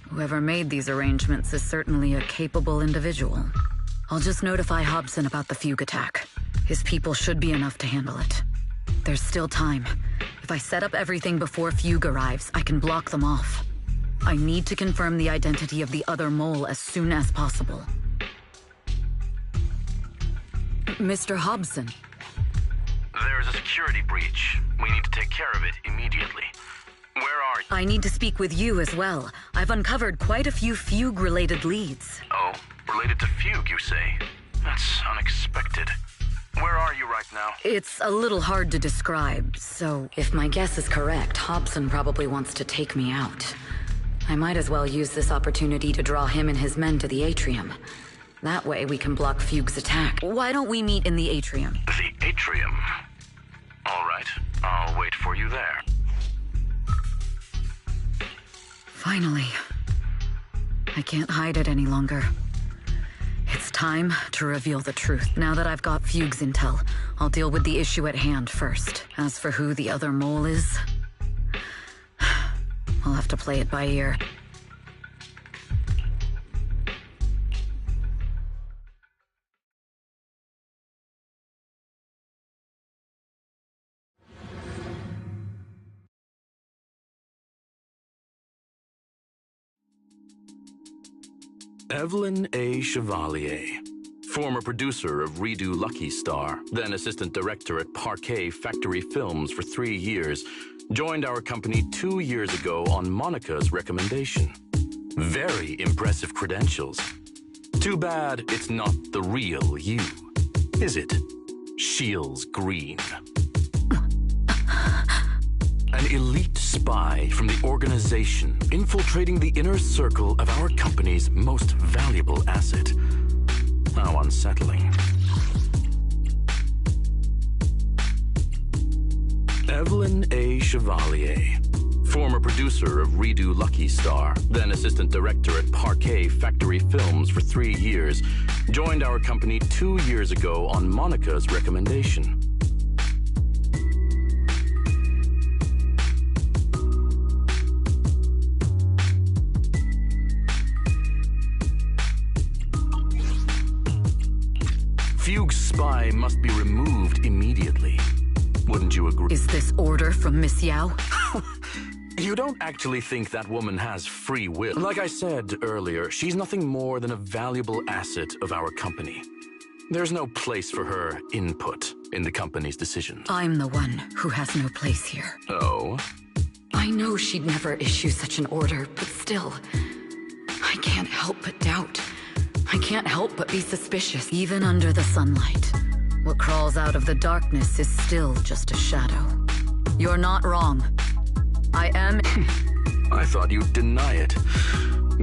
Whoever made these arrangements is certainly a capable individual. I'll just notify Hobson about the Fugue attack. His people should be enough to handle it. There's still time. If I set up everything before Fugue arrives, I can block them off. I need to confirm the identity of the other mole as soon as possible. Mr. Hobson. There's a security breach. We need to take care of it immediately. Where are you? I need to speak with you as well. I've uncovered quite a few Fugue-related leads. Oh, related to Fugue, you say? That's unexpected. Where are you right now? It's a little hard to describe, so if my guess is correct, Hobson probably wants to take me out. I might as well use this opportunity to draw him and his men to the atrium. That way we can block Fugue's attack. Why don't we meet in the atrium? The atrium? All right, I'll wait for you there. Finally. I can't hide it any longer. It's time to reveal the truth. Now that I've got Fugue's intel, I'll deal with the issue at hand first. As for who the other mole is, I'll have to play it by ear. Evelyn A. Chevalier, former producer of Redo Lucky Star, then assistant director at Parquet Factory Films for 3 years, joined our company 2 years ago on Monica's recommendation. Very impressive credentials. Too bad it's not the real you, is it? Shields Green. An elite spy from the organization infiltrating the inner circle of our company's most valuable asset. How unsettling. Evelyn A. Chevalier, former producer of Redo Lucky Star, then assistant director at Parquet Factory Films for 3 years, joined our company 2 years ago on Monica's recommendation. Fugue's spy must be removed immediately. Wouldn't you agree? Is this order from Miss Yao? You don't actually think that woman has free will. Like I said earlier, she's nothing more than a valuable asset of our company. There's no place for her input in the company's decisions. I'm the one who has no place here. Oh? I know she'd never issue such an order, but still, I can't help but doubt. I can't help but be suspicious. Even under the sunlight, what crawls out of the darkness is still just a shadow. You're not wrong. I am... I thought you'd deny it.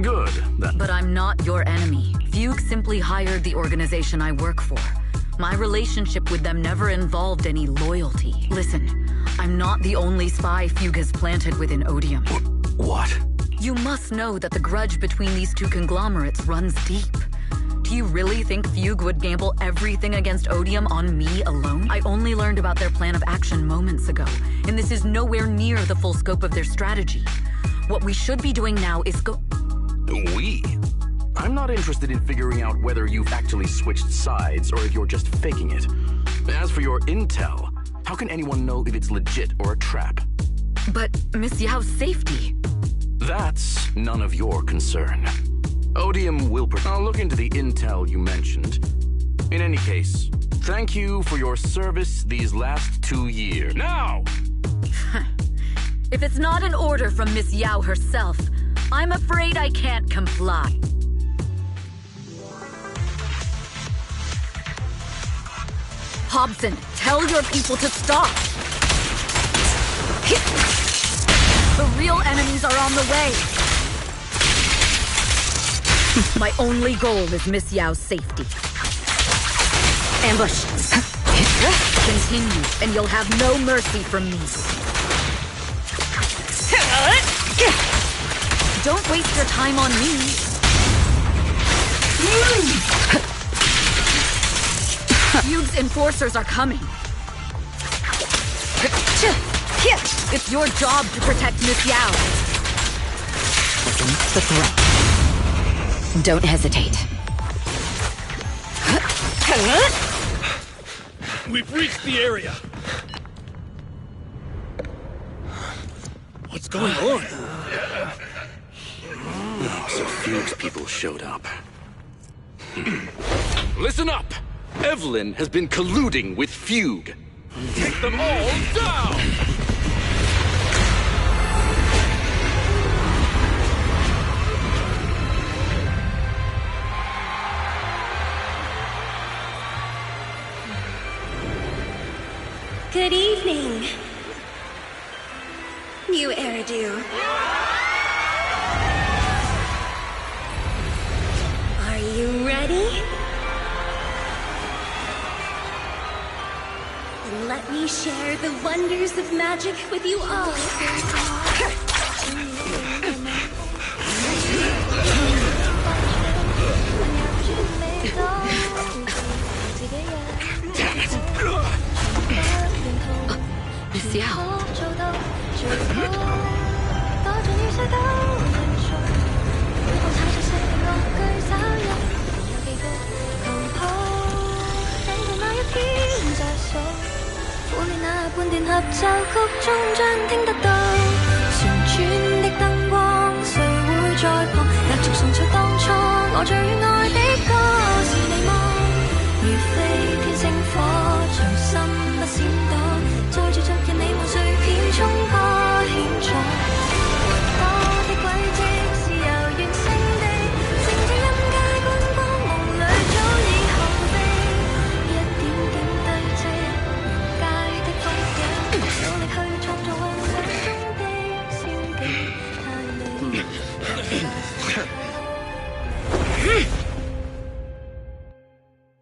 Good. But I'm not your enemy. Fugue simply hired the organization I work for. My relationship with them never involved any loyalty. Listen, I'm not the only spy Fugue has planted within Odium. What? You must know that the grudge between these two conglomerates runs deep. Do you really think Fugue would gamble everything against Odium on me alone? I only learned about their plan of action moments ago, and this is nowhere near the full scope of their strategy. What we should be doing now is We? I'm not interested in figuring out whether you've actually switched sides or if you're just faking it. As for your intel, how can anyone know if it's legit or a trap? But Miss Yao's safety... That's none of your concern. Odium will... I'll look into the intel you mentioned. In any case, thank you for your service these last 2 years. Now! If it's not an order from Miss Yao herself, I'm afraid I can't comply. Hobson, tell your people to stop! The real enemies are on the way! My only goal is Miss Yao's safety. Ambush. Continue, and you'll have no mercy from me. Don't waste your time on me. Yuge's enforcers are coming. It's your job to protect Miss Yao. Against the threat. Don't hesitate. We've reached the area. What's going on? Oh, so Fuchs people showed up. Listen up! Evelyn has been colluding with Fugue. Take them all down! Good evening, new Eridu. Are you ready? Then let me share the wonders of magic with you all. Miss Yao.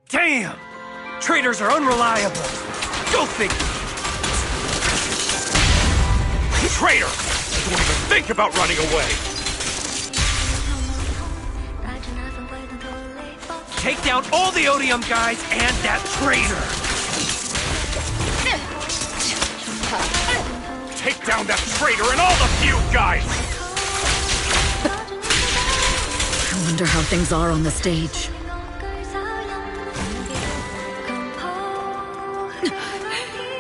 Damn! Traitors are unreliable. Go figure. Traitor! Don't even think about running away! Take down all the Odium guys and that traitor! Take down that traitor and all the Fugue guys! I wonder how things are on the stage.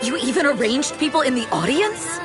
You even arranged people in the audience?